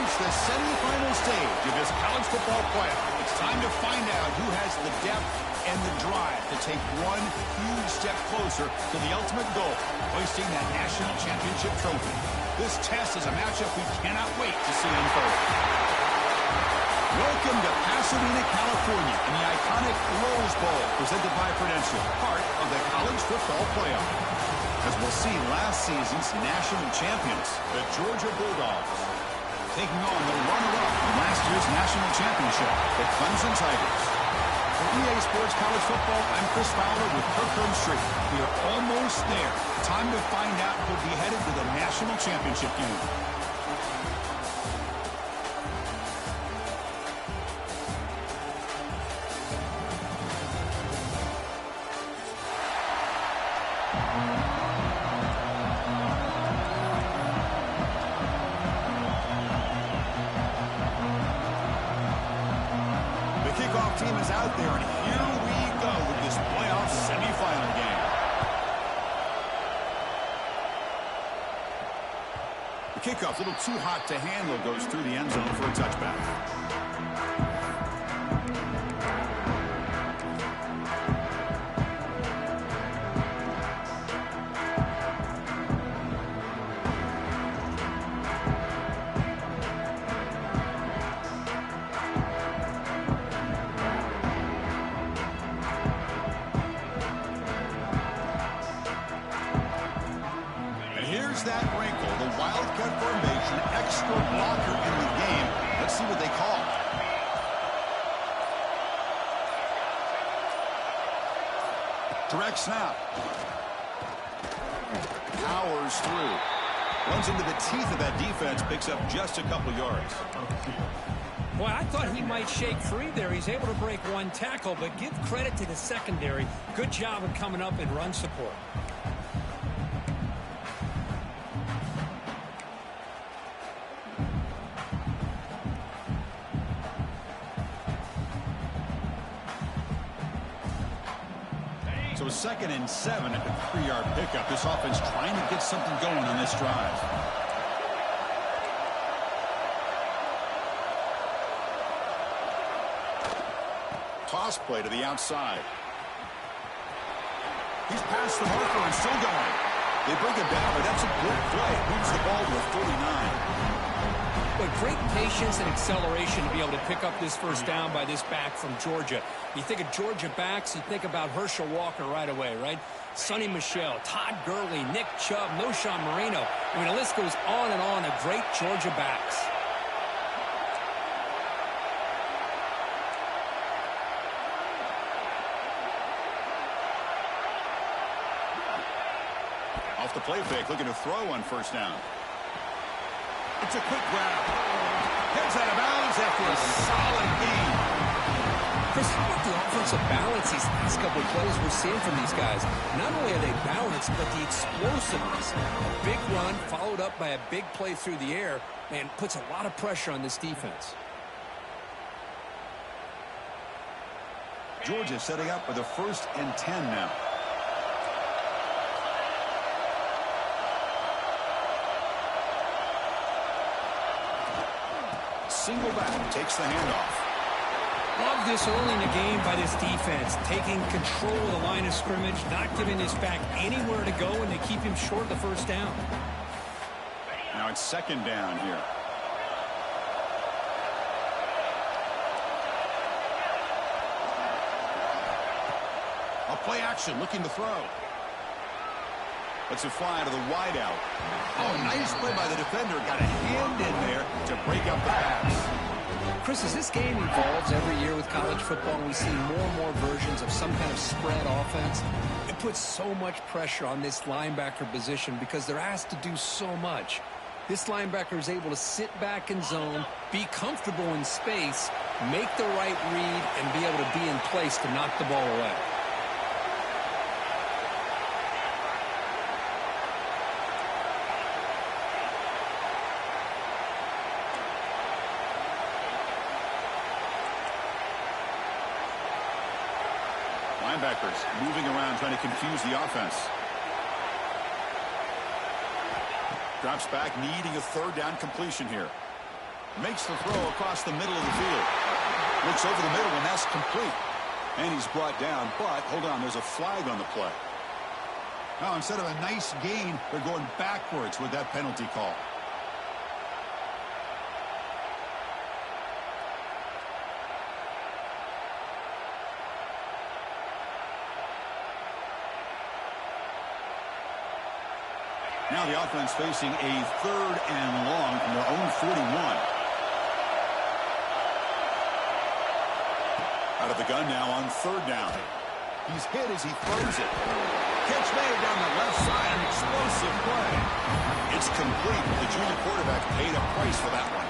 reached the semifinal stage of this college football playoff. It's time to find out who has the depth and the drive to take one huge step closer to the ultimate goal, hoisting that national championship trophy. This test is a matchup we cannot wait to see unfold. Welcome to Pasadena, California, in the iconic Rose Bowl, presented by Prudential, part of the college football playoff. As we'll see, last season's national champions, the Georgia Bulldogs, taking on the runner-up from last year's national championship, the Clemson Tigers. For EA Sports College Football, I'm Chris Fowler with Kirkland Street. We are almost there. Time to find out who'll be headed to the national championship game. Team is out there, and here we go with this playoff semifinal game. The kickoff, a little too hot to handle, goes through the end zone for a touchback. That wrinkle, the Wildcat formation, extra blocker in the game. Let's see what they call. Direct snap. Powers through. Runs into the teeth of that defense, picks up just a couple yards. Boy, I thought he might shake free there. He's able to break one tackle, but give credit to the secondary. Good job of coming up in run support. So 2nd and 7 at the 3-yard pickup. This offense trying to get something going on this drive. Toss play to the outside. He's past the marker and still going. They bring it down, but that's a good play. Moves the ball to a 49. But great patience and acceleration to be able to pick up this first down by this back from Georgia. You think of Georgia backs, you think about Herschel Walker right away, right? Sonny Michel, Todd Gurley, Nick Chubb, Noshawn Marino. I mean, the list goes on and on of great Georgia backs. Off the play fake, looking to throw on first down. It's a quick grab. Heads out of bounds after a solid gain. Chris, how about the offensive balance these last couple of plays we're seeing from these guys? Not only are they balanced, but the explosiveness. A big run followed up by a big play through the air, man, puts a lot of pressure on this defense. Georgia setting up with a 1st and 10 now. Single back, takes the handoff. Love this early in the game by this defense, taking control of the line of scrimmage, not giving this back anywhere to go, and they keep him short of the first down. Now it's 2nd down here. A play action, looking to throw. Lets it fly to the wideout. Oh, nice play by the defender. Got a hand in there to break up the pass. Chris, as this game evolves every year with college football, we see more and more versions of some kind of spread offense. It puts so much pressure on this linebacker position because they're asked to do so much. This linebacker is able to sit back in zone, be comfortable in space, make the right read, and be able to be in place to knock the ball away. Linebackers moving around, trying to confuse the offense. Drops back, needing a 3rd down completion here. Makes the throw across the middle of the field. Looks over the middle, and that's complete. And he's brought down, but hold on, there's a flag on the play. Now, instead of a nice gain, they're going backwards with that penalty call. Now the offense facing a 3rd and long from their own 41. Out of the gun now on 3rd down. He's hit as he throws it. Catch made down the left side, an explosive play. It's complete. The junior quarterback paid a price for that one.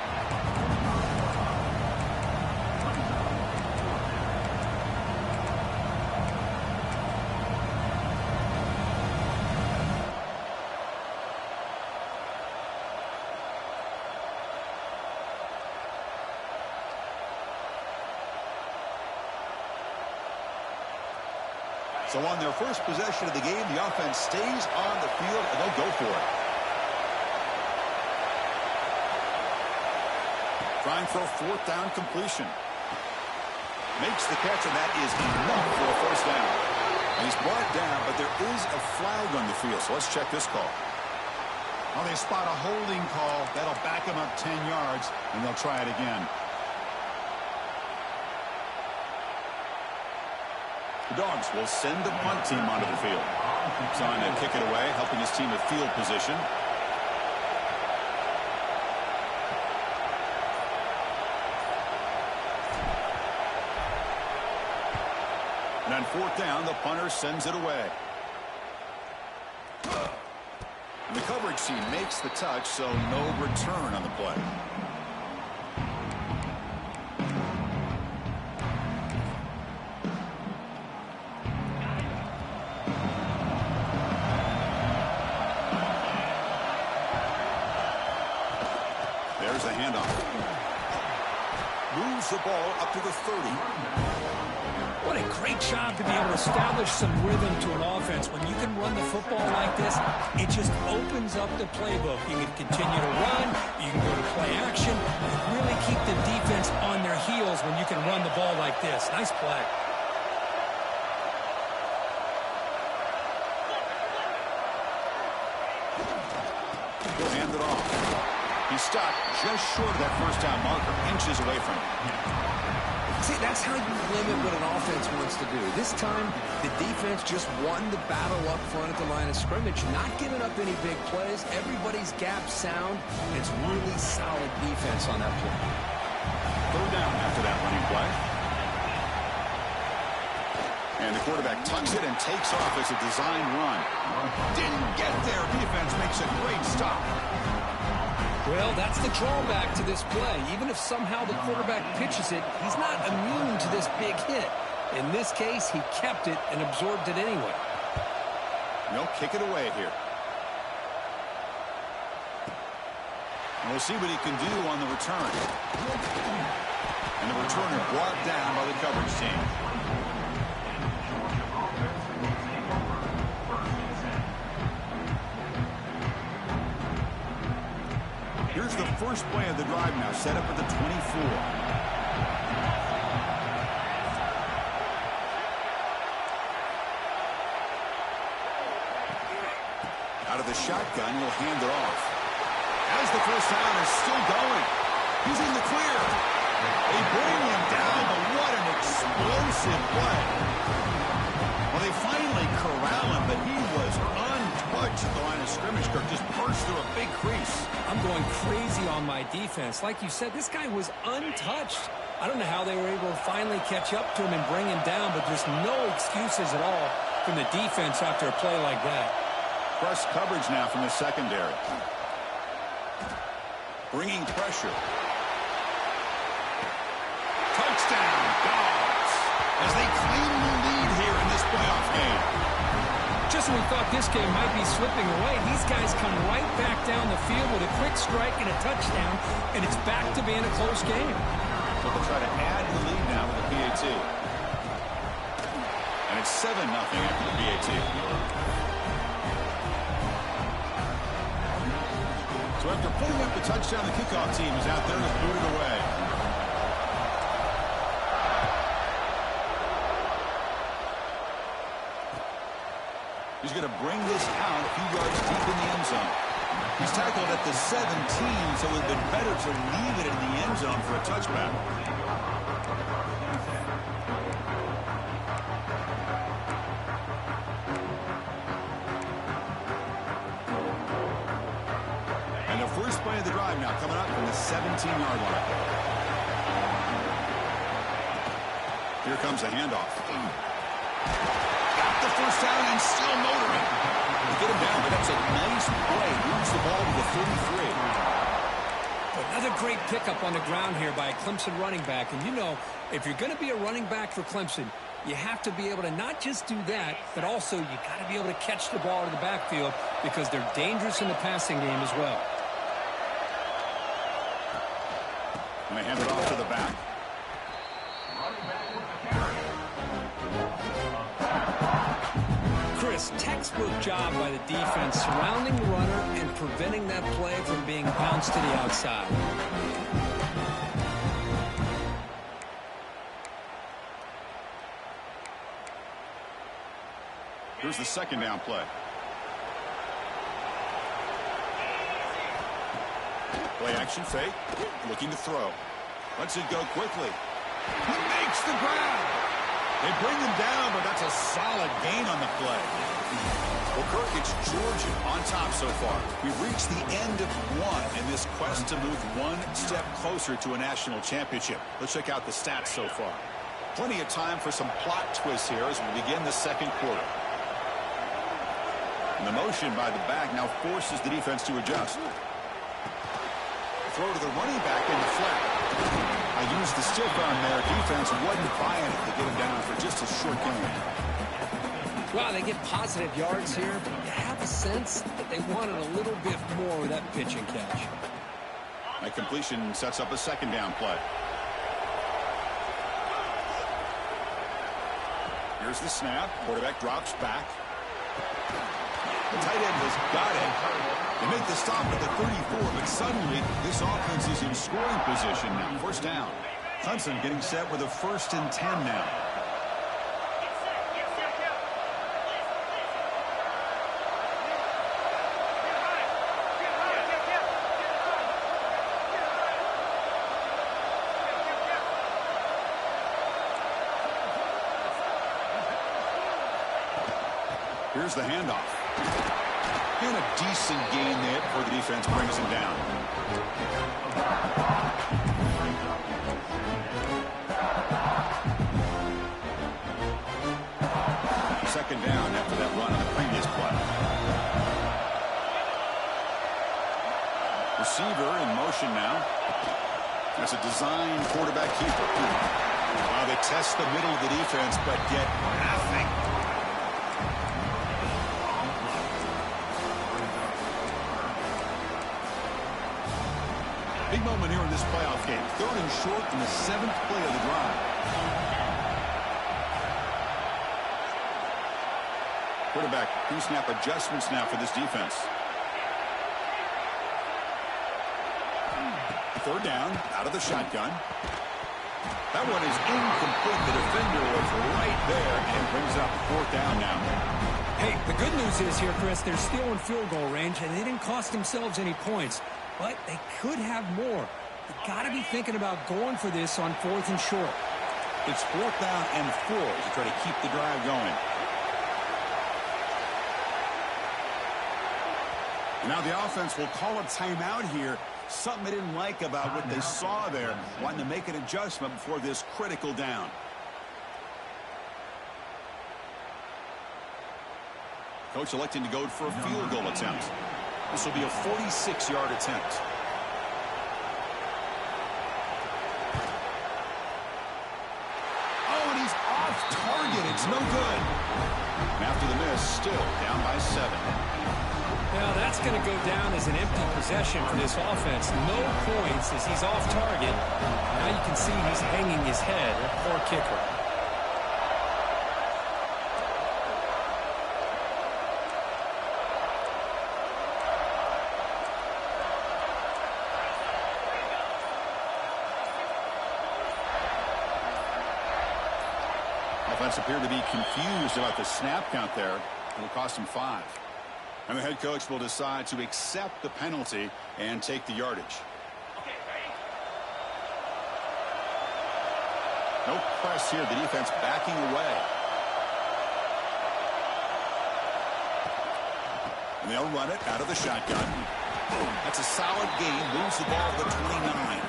So on their first possession of the game, the offense stays on the field, and they'll go for it. Trying for a 4th down completion. Makes the catch, and that is enough for a 1st down. And he's brought down, but there is a flag on the field, so let's check this call. Well, they spot a holding call. That'll back them up 10 yards, and they'll try it again. The Dogs will send the punt team onto the field. Trying to kick it away, helping his team with field position. And on 4th down, the punter sends it away. And the coverage team makes the touch, so no return on the play. There's a handoff. Moves the ball up to the 30. What a great job to be able to establish some rhythm to an offense. When you can run the football like this, it just opens up the playbook. You can continue to run. You can go to play action. You really keep the defense on their heels when you can run the ball like this. Nice play. He'll hand it off. He's stopped just short of that 1st down marker, inches away from it. See, that's how you limit what an offense wants to do. This time, the defense just won the battle up front at the line of scrimmage, not giving up any big plays. Everybody's gap sound. It's really solid defense on that play. 3rd down after that running play. And the quarterback tucks it and takes off as a design run. Didn't get there. Defense makes a great stop. Well, that's the drawback to this play. Even if somehow the quarterback pitches it, he's not immune to this big hit. In this case, he kept it and absorbed it anyway. They'll kick it away here. And we'll see what he can do on the return. And the returner brought down by the coverage team. Here's the first play of the drive now, set up at the 24. Out of the shotgun, he'll hand it off. As the 1st down is still going. He's in the clear. They bring him down, but what an explosive play. Well, they finally corral him, but he was untouched at the line of scrimmage. Kirk just burst through a big crease. I'm going crazy on my defense. Like you said, this guy was untouched. I don't know how they were able to finally catch up to him and bring him down, but there's no excuses at all from the defense after a play like that. Press coverage now from the secondary. Bringing pressure. Touchdown, Dogs, as they claim the lead here in this playoff game. Just when we thought this game might be slipping away, these guys come right back down the field with a quick strike and a touchdown, and it's back to being a close game. So they'll try to add the lead now with the PAT. And it's 7-0 after the PAT. So after pulling up the touchdown, the kickoff team is out there to boot it away. He's going to bring this out a few yards deep in the end zone. He's tackled at the 17, so it would have been better to leave it in the end zone for a touchback. And the first play of the drive now coming up from the 17-yard line. Here comes a handoff. Got the first down and still motoring. To get him down, but that's a nice play. Moves the ball to the 33. Another great pickup on the ground here by a Clemson running back. And you know, if you're going to be a running back for Clemson, you have to be able to not just do that, but also you got to be able to catch the ball in the backfield because they're dangerous in the passing game as well. And they hand it off to the back. Chris, textbook job by the defense surrounding the runner and preventing that play from being bounced to the outside. Here's the second down play. Play action fake. Looking to throw. Lets it go quickly. He makes the grab. They bring him down, but that's a solid gain on the play. Well, Kirk, it's Georgia on top so far. We've reached the end of one in this quest to move one step closer to a national championship. Let's check out the stats so far. Plenty of time for some plot twists here as we begin the second quarter. And the motion by the back now forces the defense to adjust. Throw to the running back in the flat. I used the stiff arm there. Defense wasn't buying it to get him down for just a short gain. Wow, they get positive yards here, but you have a sense that they wanted a little bit more with that pitch and catch. That completion sets up a second down play. Here's the snap. Quarterback drops back. The tight end has got it. They make the stop at the 34, but suddenly this offense is in scoring position now. First down. Clemson getting set with a 1st and 10 now. Here's the handoff. And a decent gain there before the defense brings him down. Second down after that run on the previous play. Receiver in motion now. That's a design quarterback keeper. Wow, they test the middle of the defense, but get nothing. Big moment here in this playoff game. 3rd and short in the 7th play of the drive. Quarterback pre-snap adjustments now for this defense. 3rd down, out of the shotgun. That one is incomplete. The defender was right there and brings up 4th down now. Hey, the good news is here, Chris, they're still in field goal range, and they didn't cost themselves any points. But they could have more. You've got to be thinking about going for this on 4th and short. It's 4th down and 4 to try to keep the drive going. Now the offense will call a timeout here. Something they didn't like about what they saw there. Wanting to make an adjustment before this critical down. Coach electing to go for a field goal attempt. This will be a 46-yard attempt. Oh, and he's off target. It's no good. And after the miss, still down by 7. Now that's going to go down as an empty possession for this offense. No points as he's off target. Now you can see he's hanging his head. Poor kicker. Offense appeared to be confused about the snap count there. It'll cost him 5. And the head coach will decide to accept the penalty and take the yardage. No press here. The defense backing away. And they'll run it out of the shotgun. That's a solid gain. Moves the ball to the 29.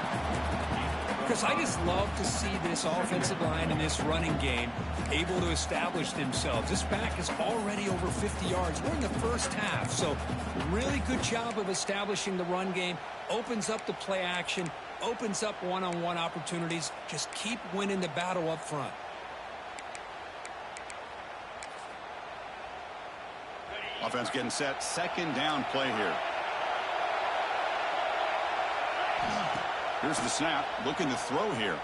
Because I just love to see this offensive line in this running game able to establish themselves. This back is already over 50 yards. We're in the first half, so really good job of establishing the run game. Opens up the play action, opens up one-on-one opportunities. Just keep winning the battle up front. Offense getting set. Second down play here. Here's the snap. Looking to throw here.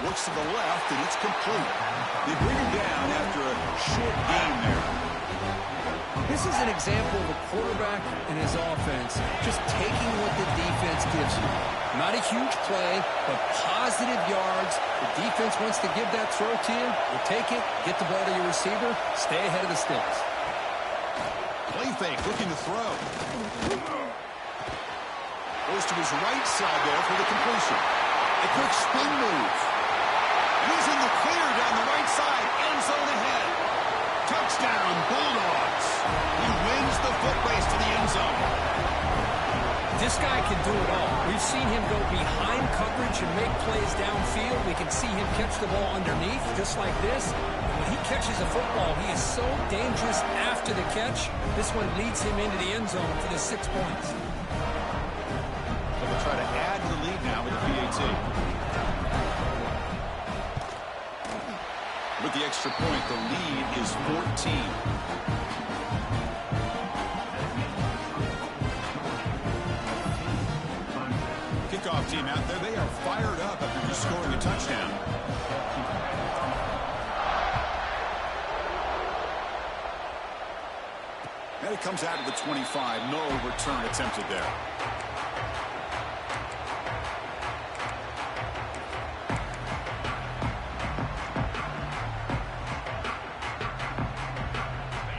Looks to the left, and it's complete. They bring him down after a short gain there. This is an example of a quarterback and his offense just taking what the defense gives you. Not a huge play, but positive yards. The defense wants to give that throw to you. You take it, get the ball to your receiver, stay ahead of the sticks. Play fake, looking to throw. Goes to his right side there for the completion. A quick spin move. He's in the clear down the right side. End zone ahead. Touchdown, Bulldogs. He wins the foot race to the end zone. This guy can do it all. We've seen him go behind coverage and make plays downfield. We can see him catch the ball underneath, just like this. When he catches a football, he is so dangerous after the catch. This one leads him into the end zone for the 6 points. They'll try to add to the lead now with the PAT. With the extra point, the lead is 14. Kickoff team out there. They are fired up after just scoring a touchdown. And it comes out of the 25. No return attempted there.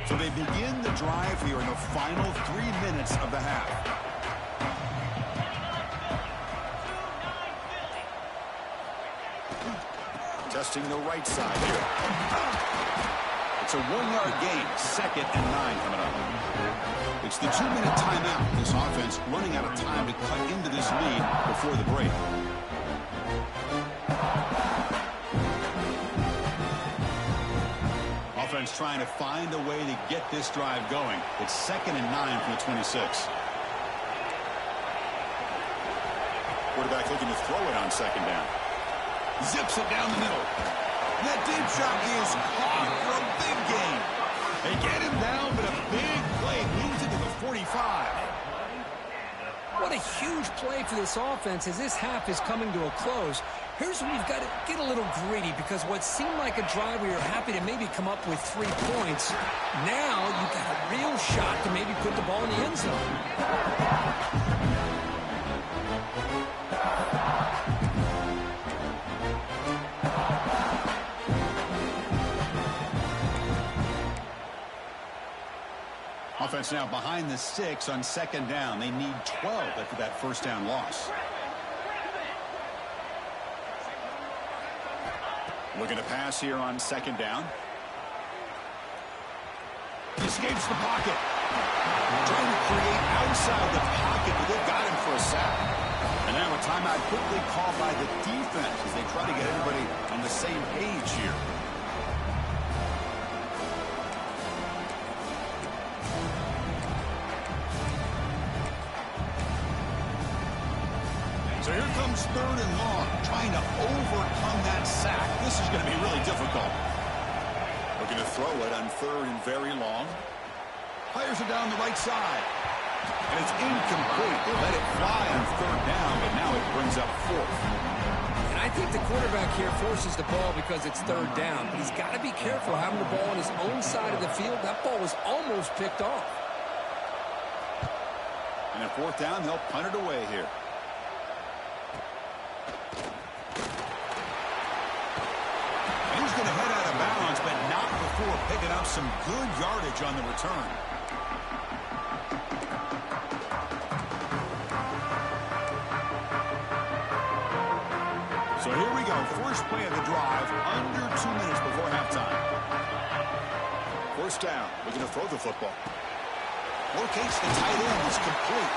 So they begin the drive here in the final 3 minutes of the half. Testing the right side here. It's a 1-yard gain. 2nd and 9 coming up. It's the 2-minute timeout. This offense running out of time to cut into this lead before the break. Offense trying to find a way to get this drive going. It's 2nd and 9 from the 26. Quarterback looking to throw it on 2nd down. Zips it down the middle. That deep shot is caught for a big gain. They get him down, but a big play moves it to the 45. What a huge play for this offense as this half is coming to a close. Here's when you've got to get a little greedy, because what seemed like a drive where you're happy to maybe come up with 3 points, now you've got a real shot to maybe put the ball in the end zone. Offense now behind the 6 on 2nd down. They need 12 after that first down loss. Looking to pass here on 2nd down. He escapes the pocket. Trying to create outside the pocket, but they've got him for a sack. And now a timeout quickly called by the defense as they try to get everybody on the same page here. So here comes 3rd and long, trying to overcome that sack. This is going to be really difficult. Looking to throw it on 3rd and very long. Fires it down the right side. And it's incomplete. They let it fly on 3rd down, but now it brings up 4th. And I think the quarterback here forces the ball because it's 3rd down. But he's got to be careful having the ball on his own side of the field. That ball was almost picked off. And at 4th down, they'll punt it away here. some good yardage on the return. So here we go. First play of the drive, under 2 minutes before halftime. First down. Looking to throw the football. Locates the tight end. It's complete.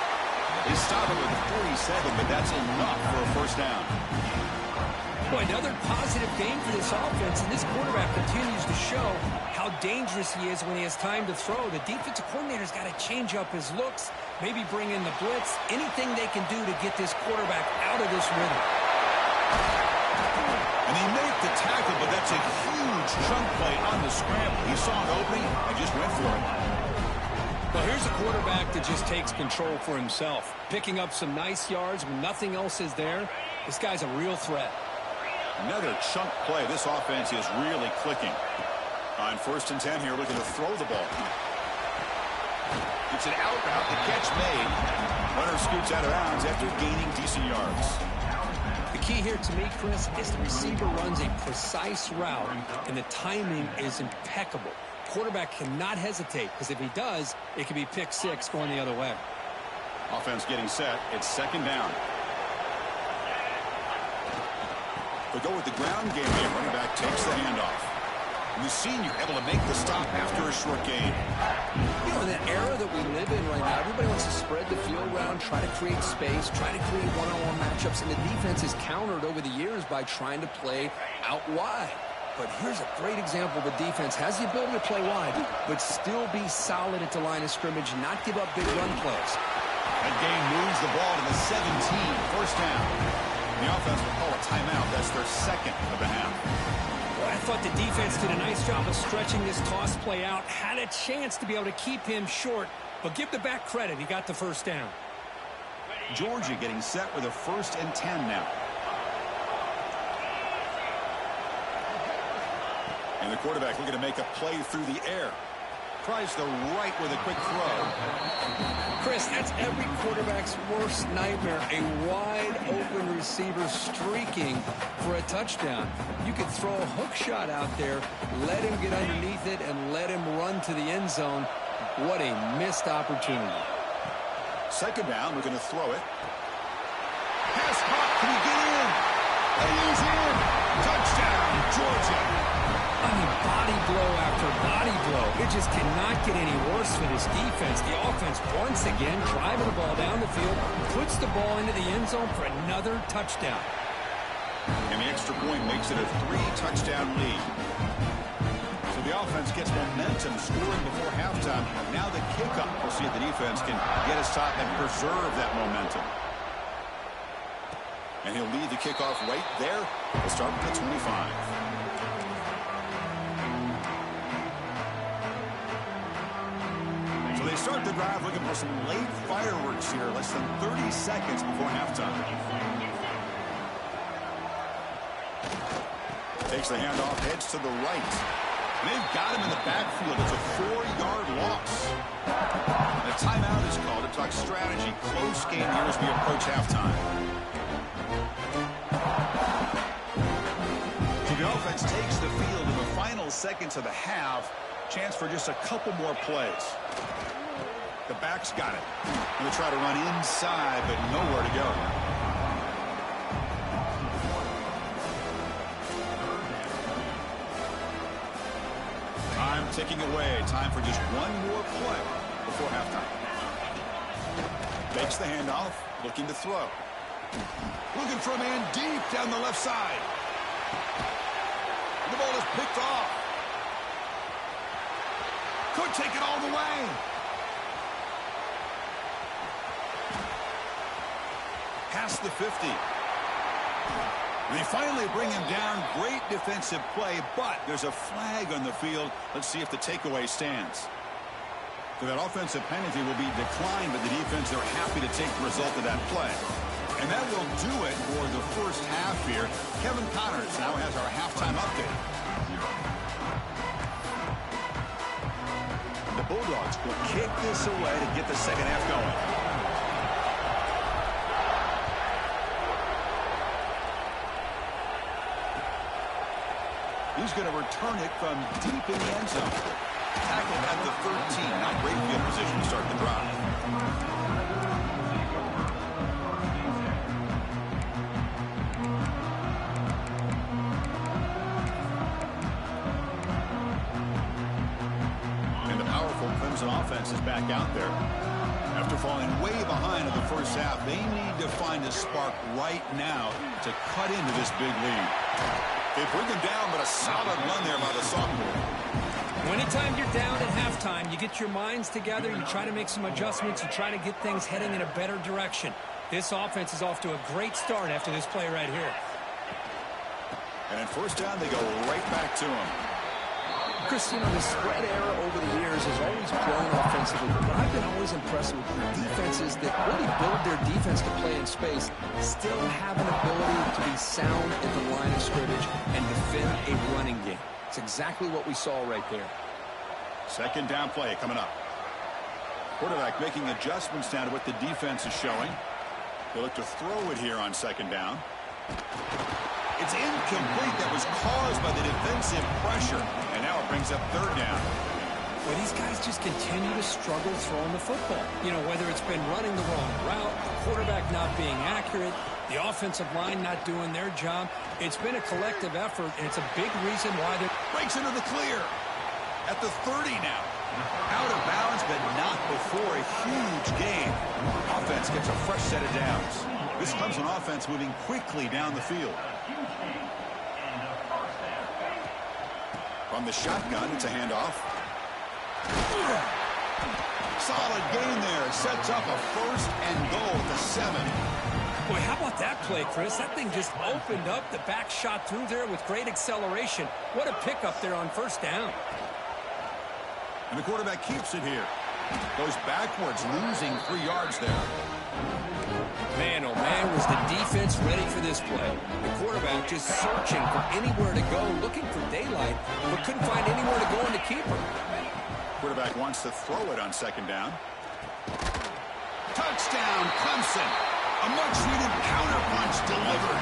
They stop it with 47, but that's enough for a first down. Boy, another positive game for this offense, and this quarterback continues to show how dangerous he is when he has time to throw. The defensive coordinator's got to change up his looks, maybe bring in the blitz, anything they can do to get this quarterback out of this rhythm. And he made the tackle, but that's a huge chunk play on the scramble. He saw an opening and just went for it. Well, here's a quarterback that just takes control for himself, picking up some nice yards when nothing else is there. This guy's a real threat. Another chunk play. This offense is really clicking. On 1st and 10 here, looking to throw the ball. It's an out route. The catch made. Runner scoots out of bounds after gaining decent yards. The key here to me, Chris, is the receiver runs a precise route, and the timing is impeccable. Quarterback cannot hesitate, because if he does, it could be pick six going the other way. Offense getting set. It's 2nd down. They go with the ground game here. Running back takes the handoff. And the senior able to make the stop after a short gain. You know, in the era that we live in right now, everybody wants to spread the field around, try to create space, try to create one-on-one matchups, and the defense is countered over the years by trying to play out wide. But here's a great example. The defense has the ability to play wide, but still be solid at the line of scrimmage, not give up big run plays. That game moves the ball to the 17, first down. The offense will call a timeout. That's their 2nd of the half. Well, I thought the defense did a nice job of stretching this toss play out, had a chance to be able to keep him short, but give the back credit. He got the first down. Georgia getting set with a 1st and 10 now. And the quarterback looking to make a play through the air. Tries the right with a quick throw. Chris, that's every quarterback's worst nightmare. A wide-open receiver streaking for a touchdown. You could throw a hook shot out there, let him get underneath it, and let him run to the end zone. What a missed opportunity. 2nd down, we're going to throw it. Pass caught. Can he get in? And he's in. Touchdown, Georgia. I mean, body blow after body blow. It just cannot get any worse for this defense. The offense, once again, driving the ball down the field, puts the ball into the end zone for another touchdown. And the extra point makes it a 3-touchdown lead. So the offense gets momentum, scoring before halftime. Now the kickoff. We'll see if the defense can get a stop and preserve that momentum. And he'll lead the kickoff right there. We'll start with the 25. So they start the drive looking for some late fireworks here, less than 30 seconds before halftime. Takes the handoff, heads to the right. And they've got him in the backfield. It's a 4-yard loss. And a timeout is called to talk strategy. Close game here as we approach halftime. So the offense takes the field in the final seconds of the half. Chance for just a couple more plays. The back's got it. Going to try to run inside, but nowhere to go. Time ticking away. Time for just one more play before halftime. Makes the handoff. Looking to throw. Looking for a man deep down the left side. And the ball is picked off. Could take it all the way. Past the 50. And they finally bring him down. Great defensive play, but there's a flag on the field. Let's see if the takeaway stands. So that offensive penalty will be declined, but the defense, they're happy to take the result of that play. And that will do it for the first half here. Kevin Connors now has our halftime update. The Bulldogs will kick this away to get the second half going. He's going to return it from deep in the end zone. Tackled at the 13. Not great field position to start the drive. And the powerful Clemson offense is back out there. After falling way behind in the first half, they need to find a spark right now to cut into this big lead. They bring them down, but a solid run there by the sophomore. Anytime you're down at halftime, you get your minds together, you try to make some adjustments, you try to get things heading in a better direction. This offense is off to a great start after this play right here. And in first down, they go right back to him. Chris, the spread era over the years has always grown offensively, but I've been always impressed with defenses that really build their defense to play in space, still have an ability to be sound at the line of scrimmage and defend a running game. It's exactly what we saw right there. Second down play coming up. Quarterback making adjustments down to what the defense is showing. They look to throw it here on second down. It's incomplete. That was caused by the defensive pressure. And now it brings up third down. Well, these guys just continue to struggle throwing the football. Whether it's been running the wrong route, the quarterback not being accurate, the offensive line not doing their job. It's been a collective effort, and it's a big reason why they're... Breaks into the clear. At the 30 now. Out of bounds, but not before a huge gain. Offense gets a fresh set of downs. This Clemson offense moving quickly down the field. From the shotgun, it's a handoff. Solid gain there. Sets up a first and goal at the 7. Boy, how about that play, Chris? That thing just opened up. The back shot through there with great acceleration. What a pickup there on first down. And the quarterback keeps it here. Goes backwards, losing 3 yards there. Man, oh man, was the defense ready for this play. The quarterback just searching for anywhere to go, looking for daylight, but couldn't find anywhere to go in the keeper. Quarterback wants to throw it on second down. Touchdown, Clemson. A much-needed counterpunch delivered.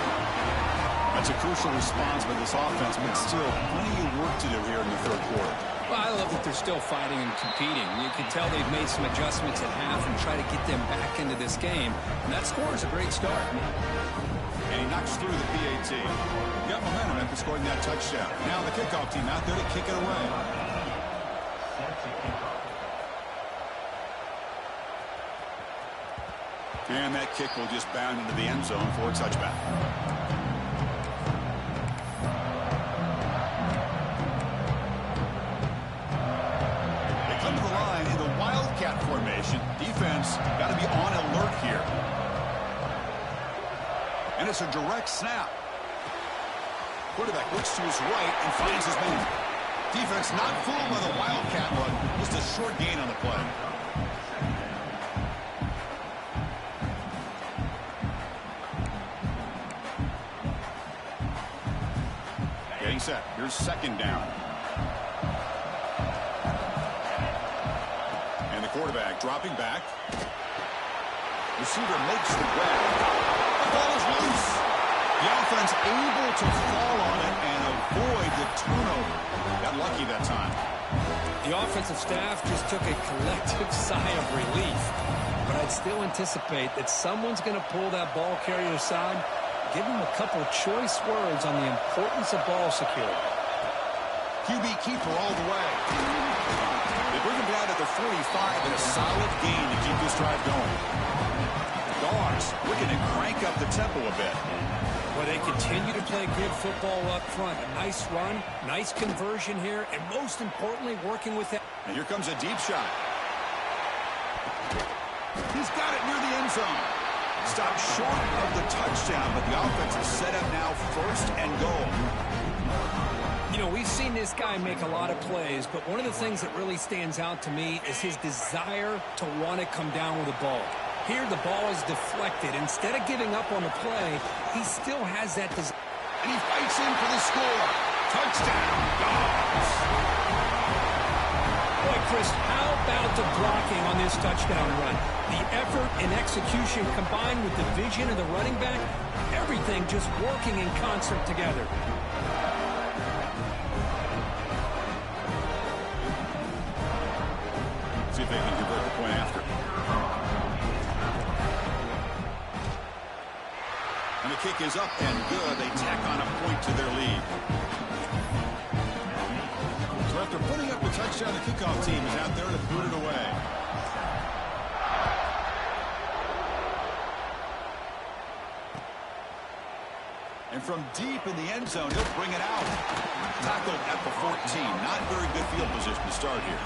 That's a crucial response by this offense, but still plenty of work to do here in the third quarter. Well, I love that they're still fighting and competing. You can tell they've made some adjustments at half and try to get them back into this game. And that score is a great start. And he knocks through the PAT. Got momentum after scoring that touchdown. Now the kickoff team out there to kick it away. And that kick will just bound into the end zone for a touchback. Formation. Defense got to be on alert here. And it's a direct snap. Quarterback looks to his right and finds his man. Defense not fooled by the Wildcat run. Just a short gain on the play. Getting set. Here's second down. Quarterback dropping back. Receiver makes the grab. The ball is loose. The offense able to fall on it and avoid the turnover. Got lucky that time. The offensive staff just took a collective sigh of relief. But I'd still anticipate that someone's going to pull that ball carrier aside, give him a couple choice words on the importance of ball security. QB keeper all the way. They bring him down to the 45 and a solid gain to keep this drive going. Dogs looking to crank up the tempo a bit. Well, they continue to play good football up front. A nice run, nice conversion here, and most importantly, working with that. And here comes a deep shot. He's got it near the end zone. Stopped short of the touchdown, but the offense is set up now first and goal. We've seen this guy make a lot of plays, but one of the things that really stands out to me is his desire to want to come down with the ball. Here, the ball is deflected. Instead of giving up on the play, he still has that desire. And he fights in for the score. Touchdown, Dogs. Boy, Chris, how about the blocking on this touchdown run? The effort and execution combined with the vision of the running back, everything just working in concert together. kick is up and good. They tack on a point to their lead. So after putting up a touchdown, the kickoff team is out there to put it away. And from deep in the end zone, he'll bring it out. Tackled at the 14. Not very good field position to start here.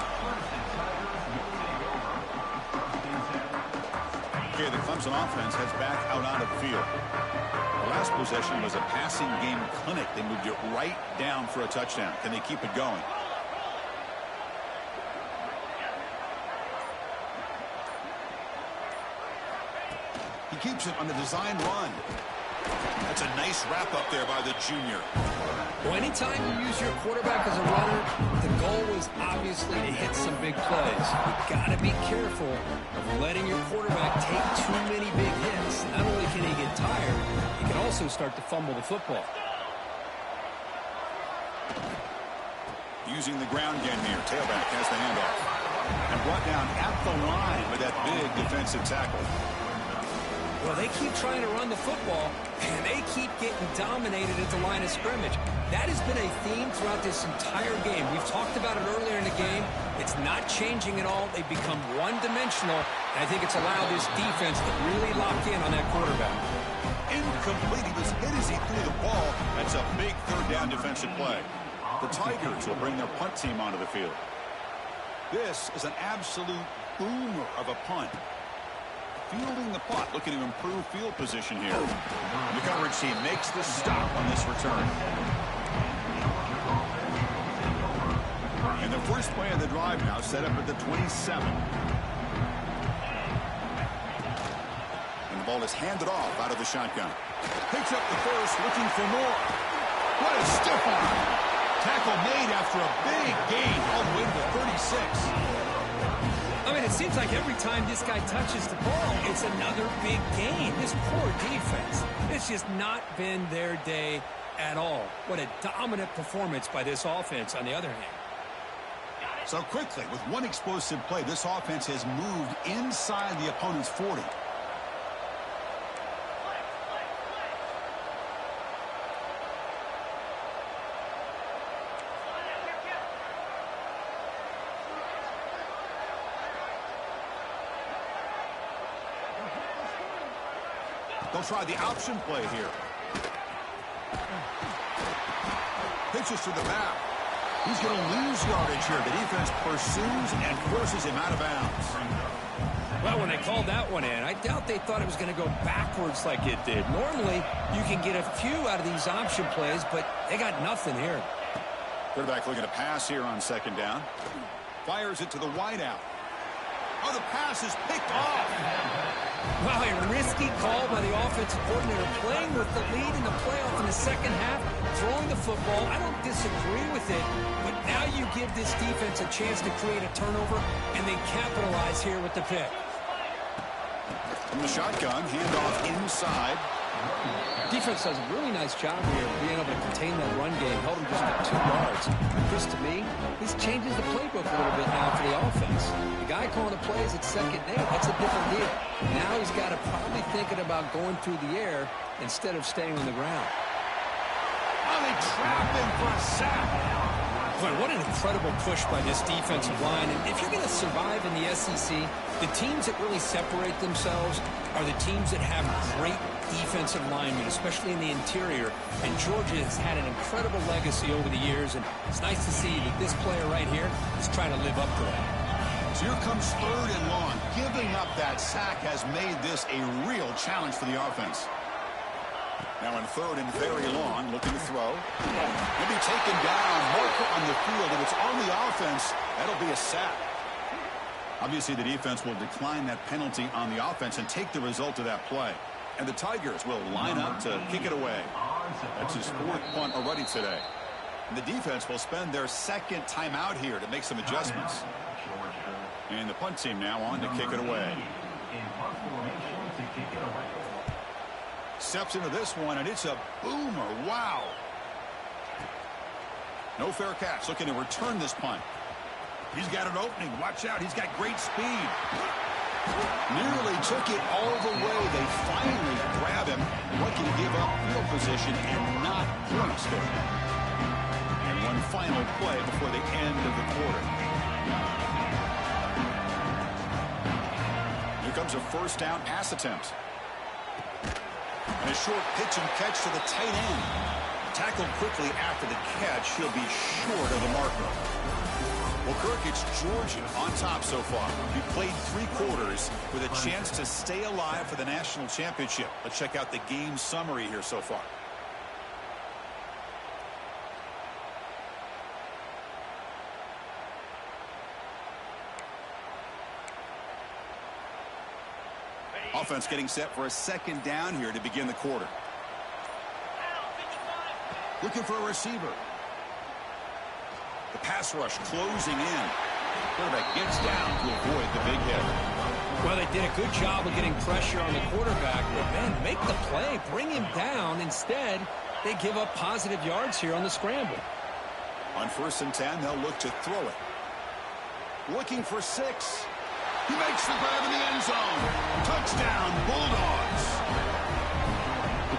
Okay, the Clemson offense heads back out onto the field. The last possession was a passing game clinic. They moved it right down for a touchdown. Can they keep it going? He keeps it on the design run. That's a nice wrap up there by the junior. Well, anytime you use your quarterback as a runner, the goal is obviously to hit some big plays. You've got to be careful of letting your quarterback take too many big hits. Not only can he get tired, he can also start to fumble the football. Using the ground game here. Tailback has the handoff. And brought down at the line with that big defensive tackle. Well, they keep trying to run the football, and they keep getting dominated at the line of scrimmage. That has been a theme throughout this entire game. We've talked about it earlier in the game. It's not changing at all. They've become one-dimensional, and I think it's allowed this defense to really lock in on that quarterback. Incomplete. He was hit as he threw the ball. That's a big third down defensive play. The Tigers will bring their punt team onto the field. This is an absolute boomer of a punt. Fielding the punt, looking to improve field position here. And the coverage team makes the stop on this return. And the first play of the drive now set up at the 27. And the ball is handed off out of the shotgun. Picks up the first, looking for more. What a stiff arm. Tackle made after a big gain all the way to the 36. I mean, it seems like every time this guy touches the ball, it's another big gain. This poor defense, it's just not been their day at all. What a dominant performance by this offense on the other hand. So quickly, with one explosive play, this offense has moved inside the opponent's 40. They'll try the option play here. Pitches to the back. He's going to lose yardage here. The defense pursues and forces him out of bounds. Well, when they called that one in, I doubt they thought it was going to go backwards like it did. Normally, you can get a few out of these option plays, but they got nothing here. Quarterback looking to pass here on second down. Fires it to the wideout. Oh, the pass is picked off. Wow, a risky call by the offensive coordinator, playing with the lead in the playoff in the second half, throwing the football. I don't disagree with it, but now you give this defense a chance to create a turnover, and they capitalize here with the pick. From the shotgun, handoff inside. Defense does a really nice job here of being able to contain that run game, held him just at 2 yards. Chris, to me, this changes the playbook a little bit now for the offense. The guy calling the plays at second and 8, that's a different deal. Now he's got to probably thinking about going through the air instead of staying on the ground. Oh, they trap him for a sack. Boy, what an incredible push by this defensive line. And if you're going to survive in the SEC, the teams that really separate themselves are the teams that have great defensive linemen, especially in the interior. And Georgia has had an incredible legacy over the years, and it's nice to see that this player right here is trying to live up to that. So here comes third and long. Giving up that sack has made this a real challenge for the offense. Now in third and very long, looking to throw. He'll be taken down. Marker on the field. If it's on the offense, that'll be a sack. Obviously, the defense will decline that penalty on the offense and take the result of that play. And the Tigers will line up to kick it away. That's his 4th punt already today. And the defense will spend their second timeout here to make some adjustments. And the punt team now on to kick it away. Steps into this one, and it's a boomer. Wow. No fair catch. Looking to return this punt. He's got an opening. Watch out. He's got great speed. Nearly took it all the way. They finally grab him. Lucky to give up field position and not points there. And one final play before the end of the quarter. Here comes a first down pass attempt. And a short pitch and catch to the tight end. Tackled quickly after the catch. He'll be short of the marker. Well, Kirk, it's Georgia on top so far. We played 3 quarters with a chance to stay alive for the national championship. Let's check out the game summary here so far. Offense getting set for a second down here to begin the quarter. Looking for a receiver. The pass rush closing in. Quarterback gets down to avoid the big hit. Well, they did a good job of getting pressure on the quarterback, but man, make the play, bring him down. Instead, they give up positive yards here on the scramble. On 1st and 10, they'll look to throw it. Looking for 6. He makes the grab in the end zone. Touchdown, Bulldogs.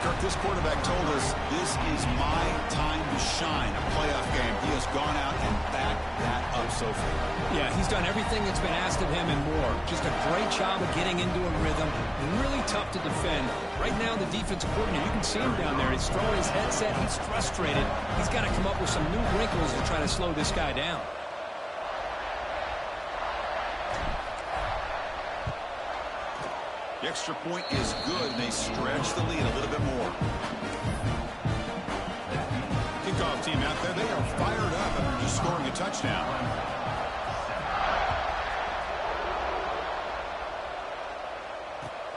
Kirk, this quarterback told us this is my time to shine, a playoff game. He has gone out and backed that up so far. Yeah, he's done everything that's been asked of him and more. Just a great job of getting into a rhythm. Really tough to defend. Right now, the defensive coordinator, you can see him down there. He's throwing his headset. He's frustrated. He's got to come up with some new wrinkles to try to slow this guy down. The extra point is good, and they stretch the lead a little bit more. Kickoff team out there, they are fired up after just scoring a touchdown.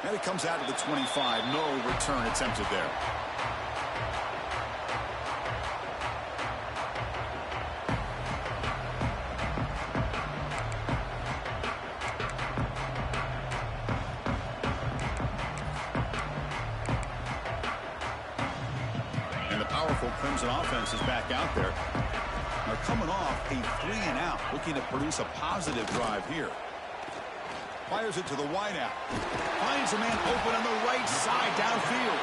And it comes out to the 25. No return attempted there. Clemson offense is back out there. They're coming off a 3-and-out, looking to produce a positive drive here. Fires it to the wideout. Finds a man open on the right side downfield.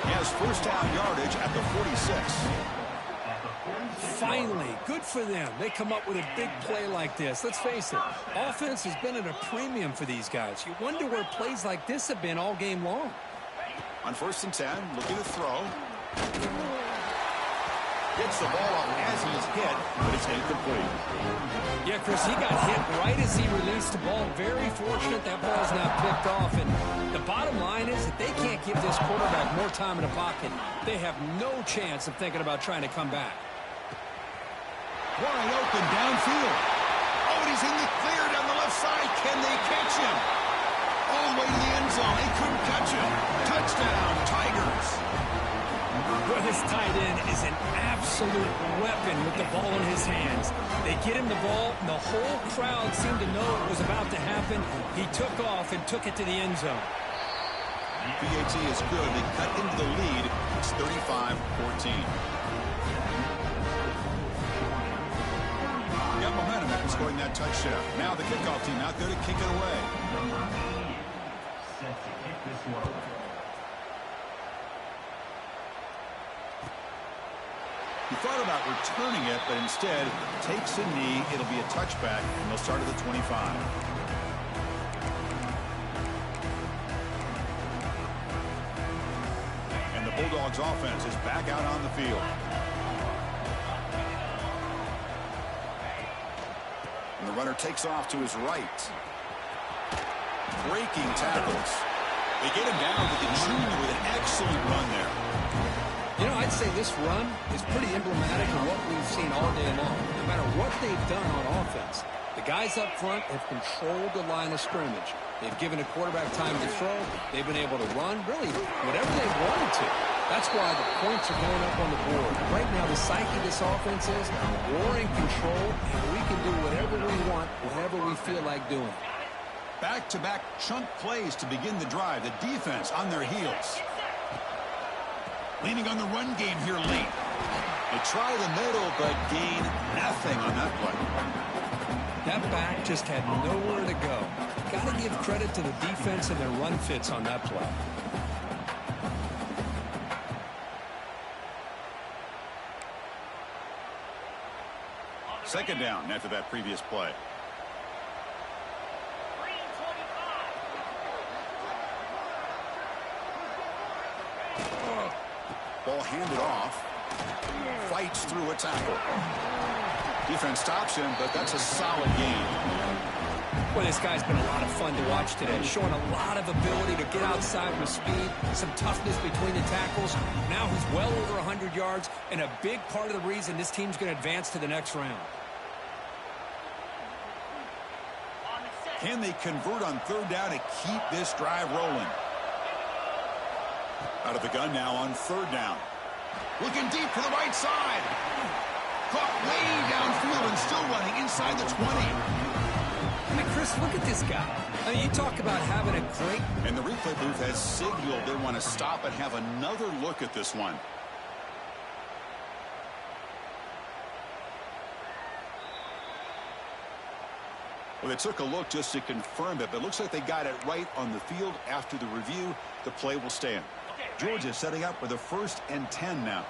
He has first down yardage at the 46. Finally, good for them. They come up with a big play like this. Let's face it, offense has been at a premium for these guys. You wonder where plays like this have been all game long. On 1st and 10, looking to throw. Gets the ball off as he's hit, but it's incomplete. Yeah, Chris, he got hit right as he released the ball. Very fortunate that ball's not picked off. And the bottom line is that they can't give this quarterback more time in the pocket. They have no chance of thinking about trying to come back. Wide open downfield. Oh, and he's in the clear down the left side. Can they catch him? All the way to the end zone. They couldn't catch him. Touchdown, Tigers. Well, this tight end is an absolute weapon with the ball in his hands. They get him the ball, and the whole crowd seemed to know it was about to happen. He took off and took it to the end zone. PAT is good. They cut into the lead. It's 35-14. Got momentum after scoring that touchdown. Now the kickoff team out there to kick it away. Set to kick this one. He thought about returning it, but instead takes a knee. It'll be a touchback, and they'll start at the 25. And the Bulldogs offense is back out on the field. And the runner takes off to his right. Breaking tackles. They get him down with the junior with an excellent run there. You know, I'd say this run is pretty emblematic of what we've seen all day long. No matter what they've done on offense, the guys up front have controlled the line of scrimmage. They've given a quarterback time to throw. They've been able to run, really, whatever they've wanted to. That's why the points are going up on the board. Right now, the psyche of this offense is we're in control, and we can do whatever we want, whatever we feel like doing. Back-to-back chunk plays to begin the drive. The defense on their heels. Leaning on the run game here late. They try the middle, but gain nothing on that play. That back just had nowhere to go. got to give credit to the defense and their run fits on that play. Second down after that previous play. Ball handed off. Fights through a tackle. Defense stops him, but that's a solid gain. Well, this guy's been a lot of fun to watch today, showing a lot of ability to get outside with speed, some toughness between the tackles. Now he's well over 100 yards, and a big part of the reason this team's going to advance to the next round. Can they convert on third down to keep this drive rolling? Out of the gun now on third down. Looking deep to the right side. Caught way downfield and still running inside the 20. I mean, Chris, look at this guy. I mean, you talk about having a great... And the replay booth has signaled they want to stop and have another look at this one. Well, they took a look just to confirm it, but it looks like they got it right on the field. After the review, the play will stand. Georgia setting up with a 1st and 10 now.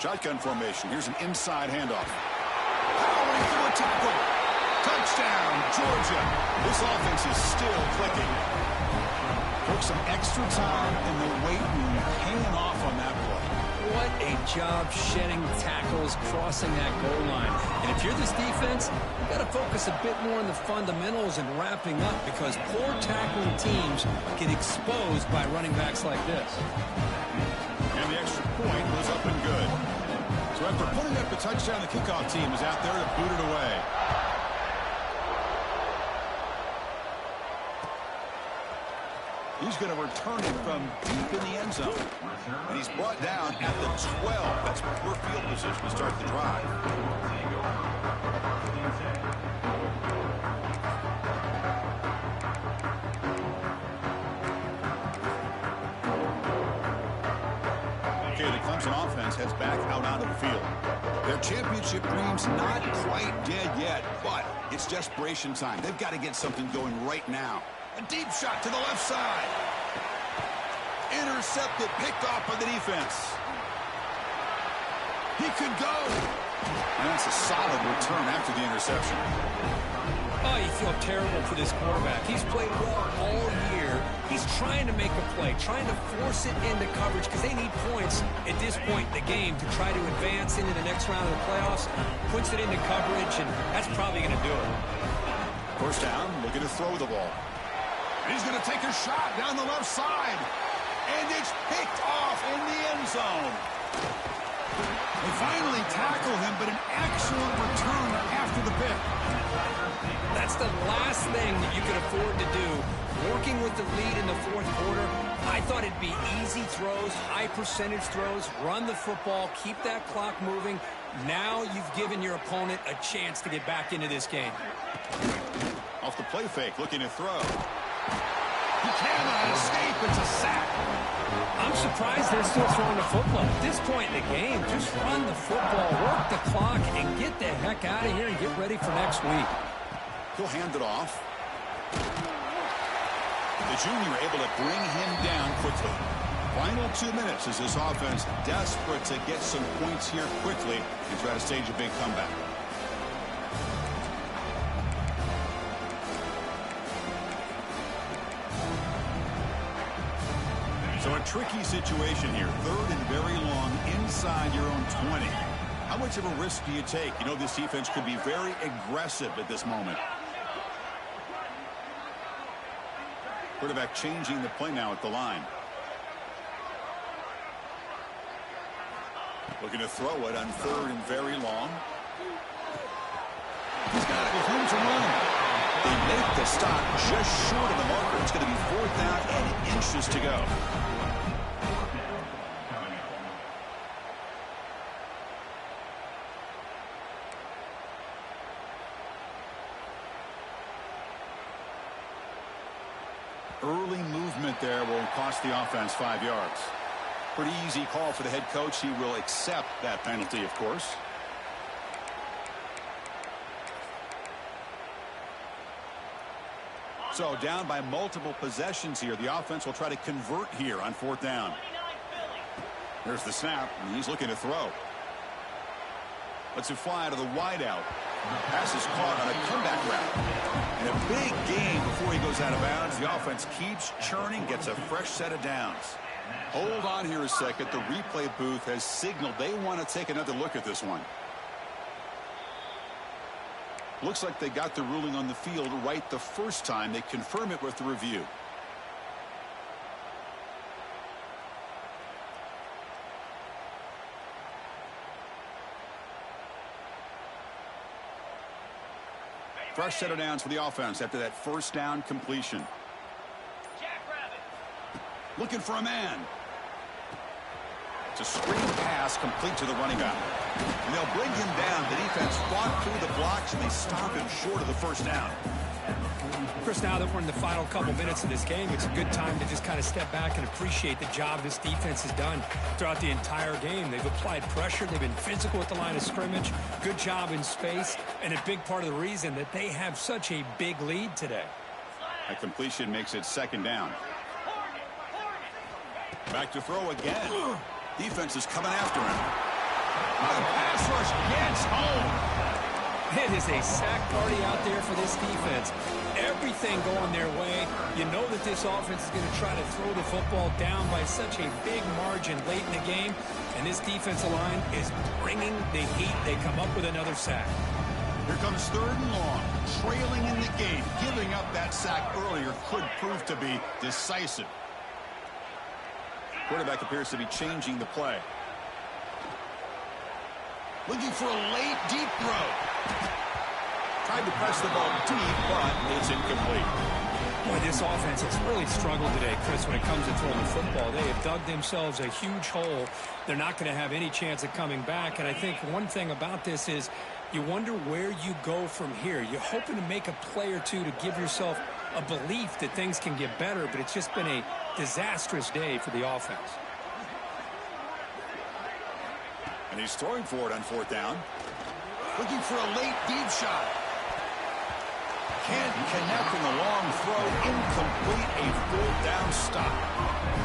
Shotgun formation. Here's an inside handoff. Powering through a tackle. Touchdown, Georgia. This offense is still clicking. Took some extra time in the weight room paying off on that play. What a job shedding tackles, crossing that goal line. And if you're this defense, you've got to focus a bit more on the fundamentals and wrapping up, because poor tackling teams get exposed by running backs like this. And the extra point was up and good. So after putting up the touchdown, the kickoff team is out there to boot it away. He's going to return it from deep in the end zone. And he's brought down at the 12. That's poor field position to start the drive. Okay, the Clemson offense heads back out onto the field. Their championship dreams not quite dead yet, but it's desperation time. They've got to get something going right now. A deep shot to the left side. Intercepted, picked off by the defense. He could go. And that's a solid return after the interception. Oh, you feel terrible for this quarterback. He's played well all year. He's trying to make a play, trying to force it into coverage, because they need points at this point in the game to try to advance into the next round of the playoffs. Puts it into coverage, and that's probably going to do it. First down, looking to throw the ball. He's going to take a shot down the left side. And it's picked off in the end zone. They finally tackle him, but an excellent return after the pick. That's the last thing that you could afford to do. Working with the lead in the fourth quarter, I thought it'd be easy throws, high percentage throws, run the football, keep that clock moving. Now you've given your opponent a chance to get back into this game. Off the play fake, looking to throw. He cannot escape. It's a sack. I'm surprised they're still throwing the football. At this point in the game, just run the football, work the clock, and get the heck out of here and get ready for next week. He'll hand it off. The junior able to bring him down quickly. Final 2 minutes as this offense desperate to get some points here quickly and try to stage a big comeback. So a tricky situation here. 3rd and very long inside your own 20. How much of a risk do you take? You know, this defense could be very aggressive at this moment. Quarterback changing the play now at the line. Looking to throw it on 3rd and very long. He's got it with room to run. They make the stop just short of the marker. It's going to be 4th down and inches to go. Early movement there will cost the offense 5 yards. Pretty easy call for the head coach. He will accept that penalty, of course. So down by multiple possessions here. The offense will try to convert here on 4th down. There's the snap, and he's looking to throw. Lets it fly to the wideout. Pass is caught on a comeback route. And a big gain before he goes out of bounds. The offense keeps churning, gets a fresh set of downs. Hold on here a second. The replay booth has signaled they want to take another look at this one. Looks like they got the ruling on the field right the first time. They confirm it with the review. Fresh set of downs for the offense after that 1st down completion. Looking for a man. It's a screen pass complete to the running back. And they'll bring him down. The defense fought through the blocks, and they stop him short of the 1st down. Chris, now that we're in the final couple minutes of this game, it's a good time to just kind of step back and appreciate the job this defense has done throughout the entire game. They've applied pressure. They've been physical at the line of scrimmage. Good job in space. And a big part of the reason that they have such a big lead today. A completion makes it 2nd down. Back to throw again. Defense is coming after him. The pass rush gets home. It is a sack party out there for this defense. Everything going their way. You know that this offense is going to try to throw the football down by such a big margin late in the game. And this defensive line is bringing the heat. They come up with another sack. Here comes 3rd and long. Trailing in the game. Giving up that sack earlier could prove to be decisive. Quarterback appears to be changing the play. Looking for a late, deep throw. Tried to press the ball deep, but it's incomplete. Boy, this offense has really struggled today, Chris, when it comes to throwing the football. They have dug themselves a huge hole. They're not going to have any chance of coming back. And I think one thing about this is you wonder where you go from here. You're hoping to make a play or two to give yourself a belief that things can get better, but it's just been a disastrous day for the offense. And he's throwing for it on 4th down. Looking for a late deep shot. Can't connect in the long throw. Incomplete. A 4th down stop.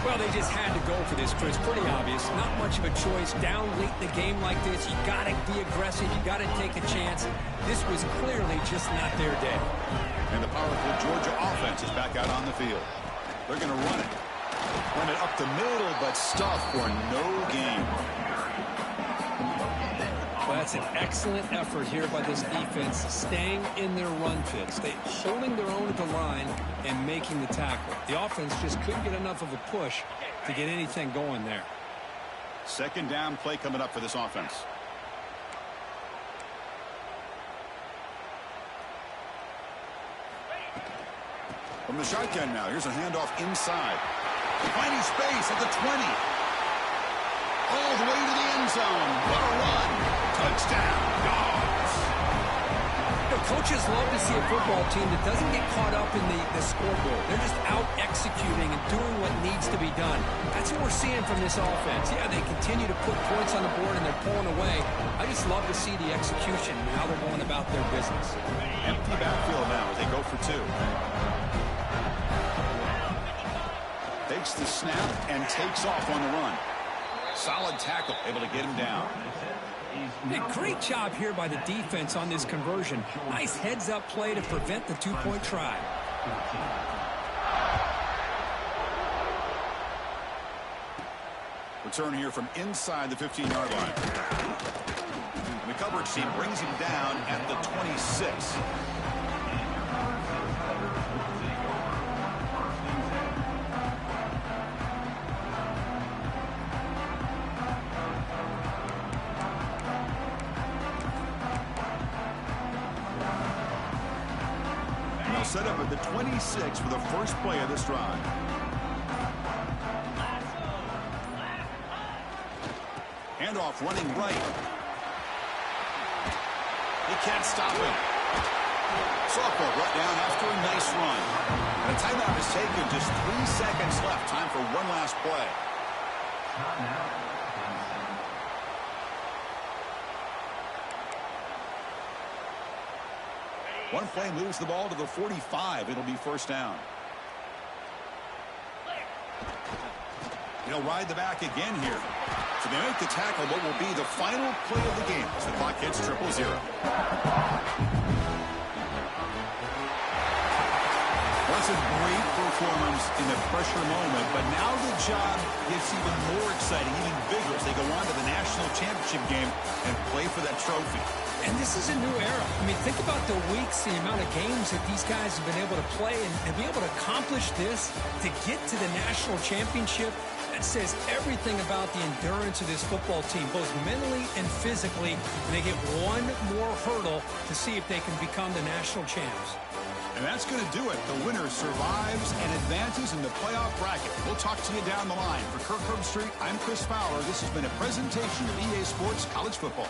Well, they just had to go for this, Chris. Pretty obvious. Not much of a choice. Down late in the game like this, you got to be aggressive. You got to take a chance. This was clearly just not their day. And the powerful Georgia offense is back out on the field. They're going to run it. Run it up the middle, but stuff for no gain. Well, that's an excellent effort here by this defense, staying in their run fits. They holding their own at the line and making the tackle. The offense just couldn't get enough of a push to get anything going there. 2nd down play coming up for this offense. From the shotgun now, here's a handoff inside. Finding space at the 20. All the way to the end zone. What a run. Touchdown, Dogs. Coaches love to see a football team that doesn't get caught up in the scoreboard. They're just out executing and doing what needs to be done. That's what we're seeing from this offense. Yeah, they continue to put points on the board and they're pulling away. I just love to see the execution and how they're going about their business. Empty backfield now as they go for 2. Takes the snap and takes off on the run. Solid tackle, able to get him down. Hey, great job here by the defense on this conversion. Nice heads-up play to prevent the 2-point try. Return here from inside the 15-yard line. The coverage team brings him down at the 26. Set up at the 26 for the first play of this drive. Handoff running right. He can't stop him. Softball brought down after a nice run. And a timeout is taken. Just 3 seconds left. Time for one last play. One play moves the ball to the 45. It'll be first down. He'll ride the back again here. So they make the tackle, what will be the final play of the game as the clock hits 0-0. Was a great performance in the pressure moment, but now the job gets even more exciting, even bigger as they go on to the national championship game and play for that trophy. And this is a new era. I mean, think about the weeks, the amount of games that these guys have been able to play and be able to accomplish this, to get to the national championship. That says everything about the endurance of this football team, both mentally and physically. And they get one more hurdle to see if they can become the national champs. And that's going to do it. The winner survives and advances in the playoff bracket. We'll talk to you down the line. For Kirk Herbstreit, I'm Chris Fowler. This has been a presentation of EA Sports College Football.